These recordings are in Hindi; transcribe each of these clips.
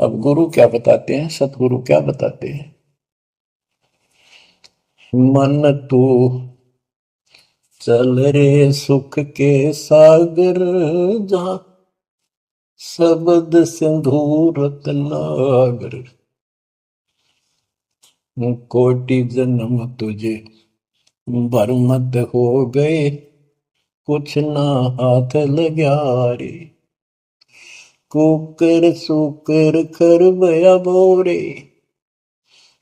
अब गुरु क्या बताते हैं, सतगुरु क्या बताते हैं? मन तू चल रे सुख के सागर, जहां शब्द सिंधु रत्नागर। कोटि जन्म तुझे बरमत हो गए, कुछ ना हाथ लग्या रे। कुकर सुकर खरबया बोरे,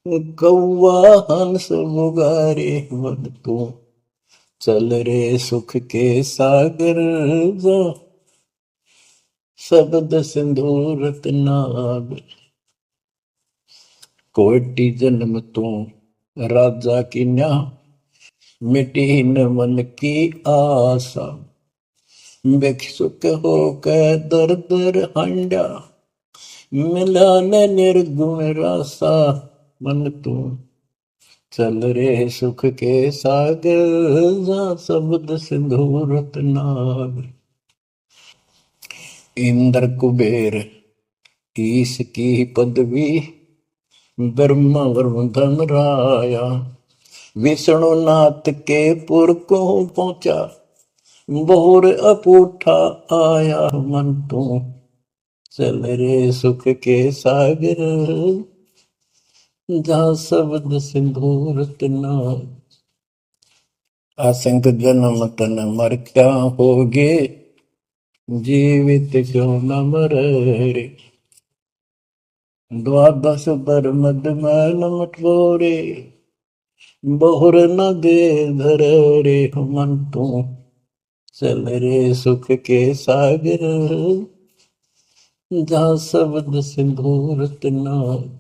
कौआ हंस मुगारे। मन तू चल रे सुख के सागर, जा शब्द सिंधु रत्नागर। कोटि जन्म तू राजा की न्या, मिटी न मन की आशा। भिक्षुक होकर दर दर हंडा, मिला न निर्गुण रासा। मन तू चल रे सुख के सागर, जा शब्द सिंधु रत्नागर। इंद्र कुबेर ईश की पदवी, ब्रह्मा वरुण धनराया। विष्णु नाथ के पुर को पहुंचा, बोर अपूठा आया। मन तू चल रे सुख के सागर, जहाँ शब्द सिंधु रत्नागर। असंख जन्म तन मर क्या होगे, जीवित क्यों न मरे रे। द्वादश बर मद मैल मटोरे, बहुर न दे धर रे। मन तू चल रे सुख के सागर, जहाँ शब्द सिंधु रत्नागर।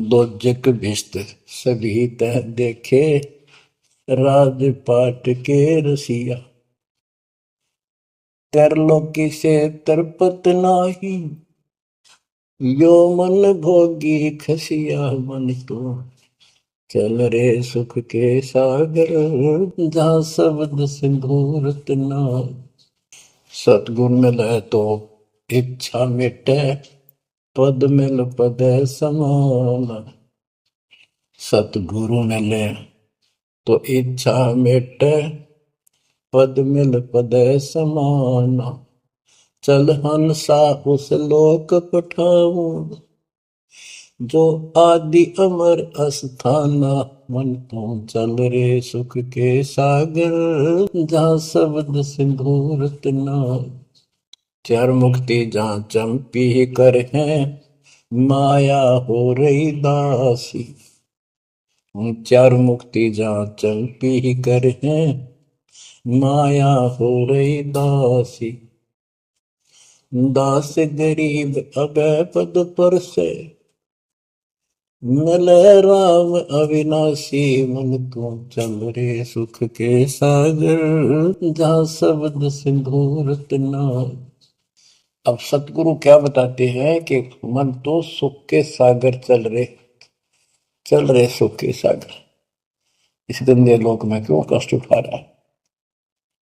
दोजक भिस्त सभी तह देखे, राजपाट के रसिया। तरलोकी से तरपत नाही, यो मन भोगी खसिया। मन तो चल रे सुख के सागर, जहाँ शब्द सिंधु रत्नागर। सतगुण मिले तो इच्छा मिटे, पद मिल पद समान। सतगुरु मिले तो इच्छा मिटे, पद मिल पद समान। चल हंसा उस लोक पठाऊं, जो आदि अमर अस्थाना। मन तो चल रे सुख के सागर, जहाँ शब्द सिंधु रत्नागर। चार मुक्ति जहाँ चंपी कर है, माया हो रही दासी। चार मुक्ति जहाँ चंपी कर है, माया हो रही दासी। दास गरीब अभय पद पर से, मिले राम अविनाशी। मन तू चल रे सुख के सागर, जहाँ शब्द सिंधु रत्नागर। अब सतगुरु क्या बताते हैं कि मन तो सुख के सागर चल रहे सुख के सागर। इस गंदे लोक में क्यों कष्ट उठा रहा है?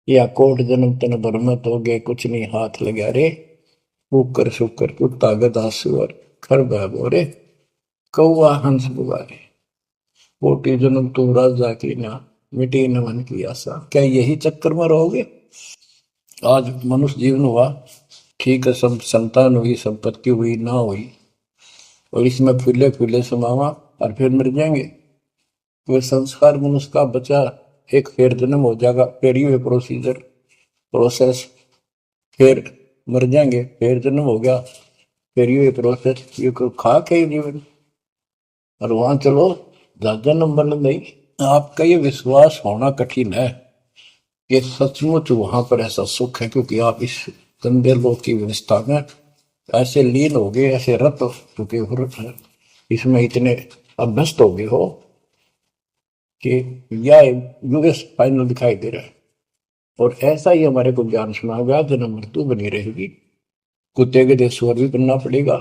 या कोट जन्म तन भरमत हो गए, कुछ नहीं हाथ लगा रे। कुकर शुकर कुत्ता गधा सुअर खर बोरे, कौआ हंस बुआरे। कोटि जन्म तू राजा की ना, मिटी न मन की आशा। क्या यही चक्कर में रहोगे? आज मनुष्य जीवन हुआ, ठीक है, सब संतान हुई, संपत्ति हुई ना हुई, और इसमें फूले फूले समावा और फिर मर जाएंगे। तो संस्कार मनुष्य का बचा, एक फिर जन्म हो जाएगा, फिर ये प्रोसेस, फिर मर जाएंगे, फिर जन्म हो गया, फिर ये प्रोसेस, ये खा के जीवन। और वहां चलो ज्यादा नंबर नहीं। आपका ये विश्वास होना कठिन है कि सचमुच वहां पर ऐसा सुख है, क्योंकि आप इस गंदे लोक की व्यवस्था में ऐसे लीन हो गए, ऐसे रत हो चुके हो, इसमें इतने अभ्यस्त हो गए हो कि यह यूएस फाइनल दिखाई दे रहा है। और ऐसा ही हमारे को ज्ञान सुना गया, जन्म मृत्यु बनी रहेगी, कुत्ते के देश स्वर भी बनना पड़ेगा।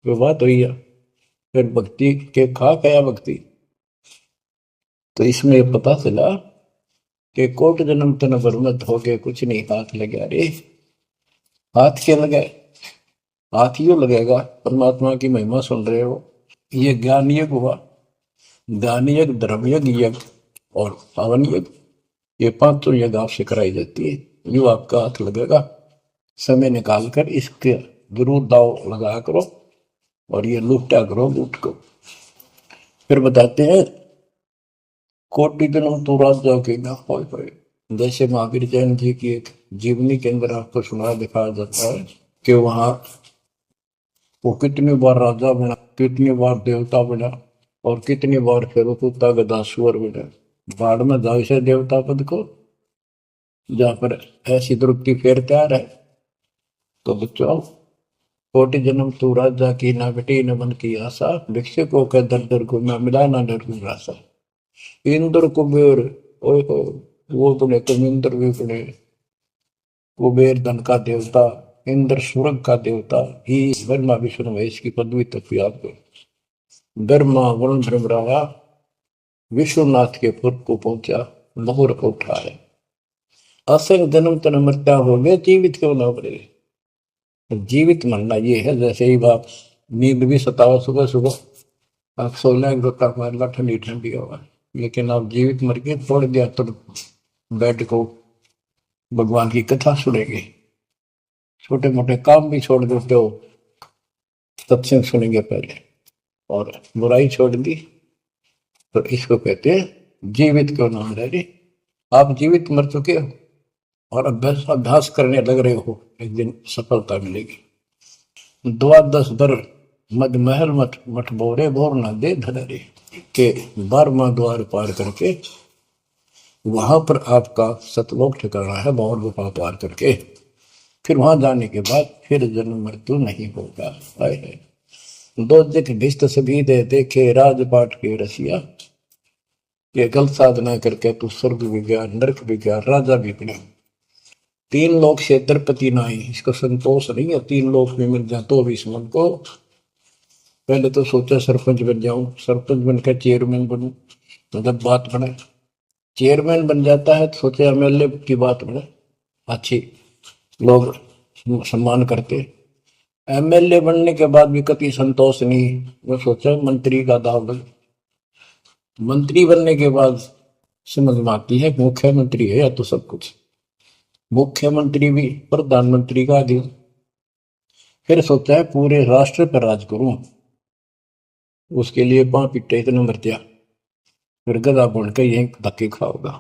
वो बात हुई है। फिर भक्ति के खा गया भक्ति। तो इसमें पता चला कि कोट जन्म तन बरमत हो गए, कुछ नहीं हाथ लगा रे। हाथ क्या लगा? हाथ यूं लगेगा, परमात्मा की महिमा सुन रहे हो। ये ज्ञान यज्ञ हुआ, दान यज्ञ, धर्म यज्ञ, यज्ञ और हवन यज्ञ, ये पांचों यज्ञ आपसे कराई जाती है। यूं आपका हाथ लगेगा, समय निकाल कर इसके जरूर दाव लगा करो और ये लूटा करो लूट को। फिर बताते हैं कोटि जन्म तो राजा के ना होए। जैसे महावीर जैन जी की एक जीवनी के अंदर आपको सुना दिखाया जाता है कि वहां वो कितनी बार राजा बना, कितनी बार देवता बना और कितनी बार फिर कुत्ता गधा सुअर बना। बाढ़ में जाओ से देवता पद को, जहां पर ऐसी द्रुपति फेर तैयार है। तो बच्चों, कोटि जन्म तू राजा की ना बेटी न मन की आशा, भिक्षु को कह दर दर को मैं मिला ना डर रासा। इंद्र कुबेर, ओए हो, वो बने तुम इंद्र भी बने। कुबेर धन का देवता, इंद्र स्वर्ग का देवता, ही ब्रह्मा विष्णु महेश की पदवी तक याद करो। ब्रह्मा वरुण ब्रह्मराया विश्वनाथ के पुर को पहुंचा, बहुर को उठाया। असंग जन्म तन मृत्या हो गए, जीवित क्यों ना बने। जीवित मरना ये है, जैसे ही आप नींद भी सतावा सुबह सुबह आप सो लें, गोता मारना ठंडी ठंडी हवा, लेकिन आप जीवित मर के छोड़ दिया तो बेड को भगवान की कथा सुनेंगे, छोटे मोटे काम भी छोड़ देते हो, सत्संग सुनेंगे पहले, और बुराई छोड़ दी तो इसको कहते हैं जीवित क्यों ना रहे। आप जीवित मर चुके हो और अभ्यास करने लग रहे हो, एक दिन सफलता मिलेगी। द्वादश बर मद महल मठ मठ बोरे बोर न दे धनरे के 12वां द्वार पार करके वहां पर आपका सतलोक ठिकाना है, बहुत गुफा पार करके फिर वहां जाने के बाद फिर जन्म मृत्यु नहीं होगा। है दो दिख भिस्त सभी दे देखे राजपाट के रसिया, ये गलत साधना करके तू स्वर्ग भी गया, नरक भी गया, राजा भी बना। 3 लोक से द्रपति नाई, इसको संतोष नहीं है, 3 लोक में मिल जाए तो भी इस मन को। पहले तो सोचा सरपंच बन जाऊं, सरपंच बनकर चेयरमैन बनूं, तो जब बात बने चेयरमैन बन जाता है तो सोचे एमएलए की बात बने, अच्छी लोग सम्मान करते। एमएलए बनने के बाद भी कभी संतोष नहीं, मैं सोचा मंत्री का दाव लग। मंत्री बनने के बाद समझ में आती है मुख्यमंत्री है या तो सब कुछ, मुख्यमंत्री भी प्रधानमंत्री का अधिक। फिर सोचा है पूरे राष्ट्र पर राज करूं, उसके लिए पां पिट्टे इतने मर दिया, फिर गधा बन के यही धक्के खाओगा।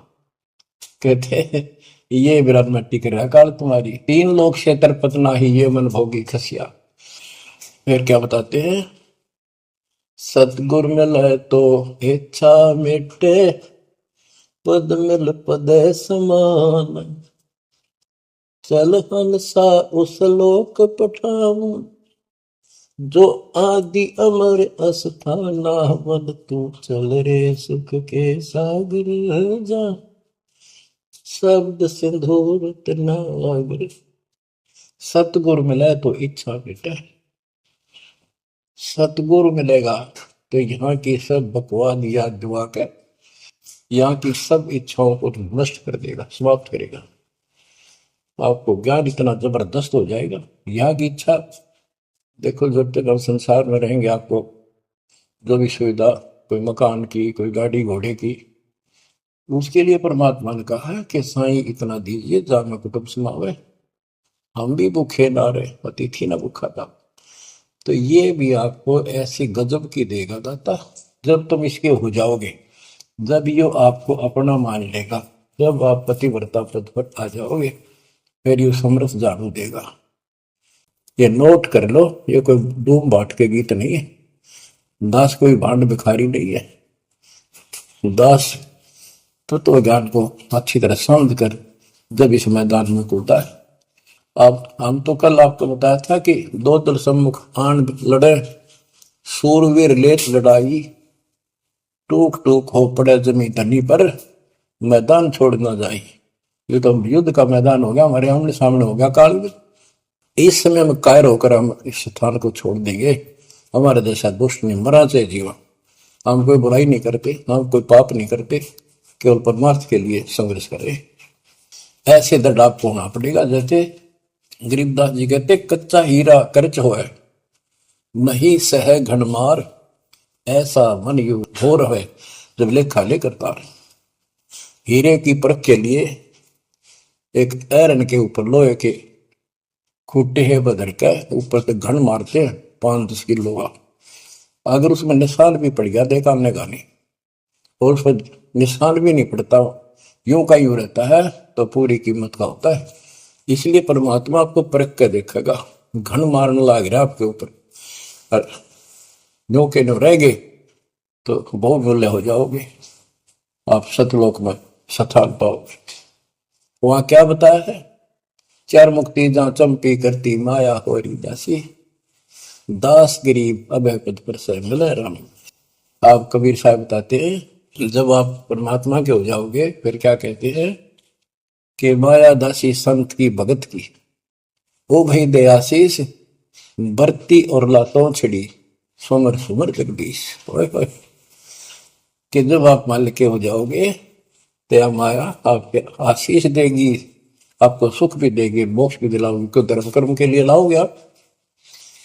कहते हैं ये विराट मट्टी कर काल तुम्हारी, 3 लोग क्षेत्र पतना ही ये मन भोगी खसिया। फिर क्या बताते हैं, सतगुर मिले तो इच्छा मिटे, पद मिल पद समान, चल हंसा उस लोक पठाऊं, जो आदि अमर अस्थाना, मन तू चल रे सुख के सागर जा, शब्द सिंदूर तनागर। सतगुरु मिले तो इच्छा मिटे, सतगुरु मिलेगा तो यहाँ की सब बकवाद याद दिवा कर यहाँ की सब इच्छाओं को नष्ट कर देगा, समाप्त करेगा। आपको ज्ञान इतना जबरदस्त हो जाएगा। यहाँ की इच्छा देखो, जब तक हम संसार में रहेंगे आपको जो भी सुविधा, कोई मकान की, कोई गाड़ी घोड़े की, उसके लिए परमात्मा ने कहा है कि साईं इतना दीजिए जा में कुटुंब समावे। हम भी भूखे ना रहे, अतिथि ना भूखा था। तो ये भी आपको ऐसी गजब की देगा दाता, जब तुम इसके हो जाओगे, जब ये आपको अपना मान लेगा, जब आप पतिव्रता पद पर आ जाओगे, फिर ये समरस झाड़ू देगा। ये नोट कर लो, ये कोई डूम बाट के गीत नहीं है, दास कोई भांड भिखारी नहीं है। दास तत्व ज्ञान को अच्छी तरह समझ कर जब इस मैदान में कूदा है। अब हम तो कल आपको बताया था कि 2 दल सम्मुख आन लड़े, सूरवीर लेत लड़ाई, टूक टूक हो पड़े जमी धनी पर, मैदान छोड़ ना जाए। ये तो युद्ध का मैदान हो गया, हमारे आमने सामने हो गया काल में। इस समय में कायर होकर हम इस स्थान को छोड़ देंगे। हमारे जैसा दुष्ट नहीं मरा चाहे जीवन, हम कोई बुराई नहीं करते, हम कोई पाप नहीं करते, केवल परमार्थ के लिए संघर्ष करें। ऐसे दर्द आपको होना पड़ेगा जैसे गरीबदास जी कहते कच्चा हीरा करच होए नहीं सह घनमार ऐसा मन यू हो रहे जब लेखा ले करता। हीरे की परख के लिए एक ऐरन के ऊपर लोहे के खूटे है बदल के ऊपर से घन मारते हैं 5-10 किलो का। अगर उसमें निशान भी पड़ गया देखा हमने गाने और उस पर निशान भी नहीं पड़ता यूं का यूं रहता है तो पूरी कीमत का होता है। इसलिए परमात्मा आपको परख के देखेगा। घन मारने लग रहा आपके ऊपर और नो के नो रह गए तो बहुत मूल्य हो जाओगे, आप सतलोक में सथान पाओगे। वहां क्या बताया है, चार मुक्ति जहां चंपी करती माया हो रही दासी दास गरीब अभय पद पर से मिले राम। आप कबीर साहब बताते हैं जब आप परमात्मा के हो जाओगे फिर क्या कहते हैं कि माया दासी संत की भगत की ओ भाई दयाशीष बरती और लातों छिड़ी सुमर सुमर जगदीश। कि जब आप मान के हो जाओगे तो माया आपके आशीष देगी, आपको सुख भी देगी, मोक्ष भी दिलाओगी। क्यों धर्म कर्म के लिए लाओगे आप,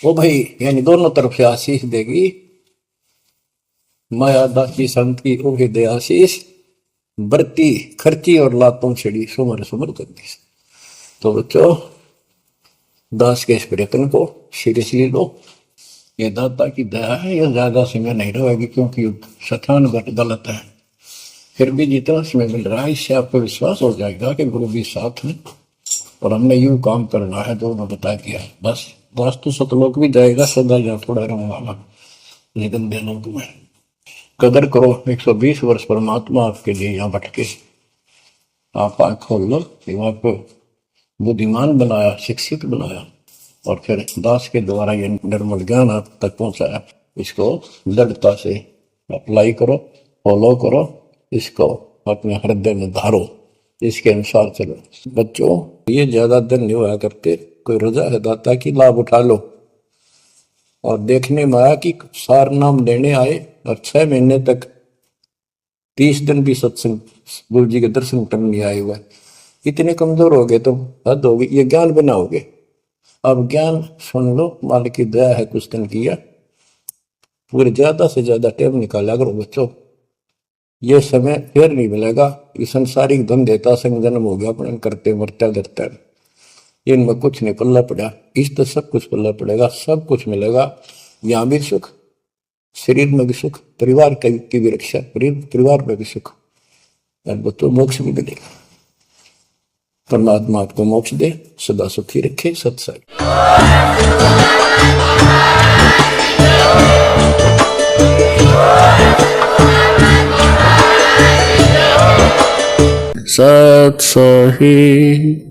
वो भाई यानी दोनों तरफ से आशीष देगी। माया दासी संत की ओ दे आशीष बरती खर्ची और लातों छिड़ी सुमर सुमर जगदीश। तो बच्चों दास के इस प्रयत्न को सीरियसली लो। ये दाता की दया है, यह ज्यादा समय नहीं रहेगी क्योंकि स्थान गलत है। फिर भी जितना समय मिल रहा है इससे आपको विश्वास हो जाएगा कि गुरु भी साथ है और हमने यूं काम करना है जो उन्होंने बता दिया। बस वास्तु सतलोक भी जाएगा सदा या थोड़ा रहूंगा लेकिन लोक में कदर करो। 120 वर्ष परमात्मा आपके लिए यहाँ भटके, आप आँख खोल लो। आपको बुद्धिमान बनाया, शिक्षित बनाया और फिर दास के द्वारा ये निर्मल ज्ञान आप तक पहुंचाया। इसको दृढ़ता से अप्लाई करो, फॉलो करो, इसको अपने हृदय में धारो, इसके अनुसार चलो। बच्चों ये ज्यादा दिन नहीं हुआ करते, कोई रजा है दाता की लाभ उठा लो। और देखने में आया कि सार नाम लेने आए और 6 महीने तक 30 दिन भी सत्संग गुरु जी के दर्शन करने नहीं आए हुए। इतने कमजोर हो गए तुम, हद हो गई। ये ज्ञान बनाओगे, अब ज्ञान सुन लो, मालिक की दया है कुछ दिन किया। पूरे ज्यादा से ज्यादा टाइम निकाला करो बच्चों, ये समय फिर नहीं मिलेगा। ये संसारिक धन देता संग जन्म हो गया अपने करते मरते डरते, इनमें कुछ नहीं पल्ला पड़ा। इस तो सब कुछ पल्ला पड़ेगा, सब कुछ मिलेगा। यहाँ भी सुख, शरीर में भी सुख, परिवार की भी रक्षा, परिवार में भी सुख, और बच्चों मोक्ष भी मिलेगा। परमात्मा आपको मोक्ष दे, सदा सुखी रखे। सत्संग सत सही।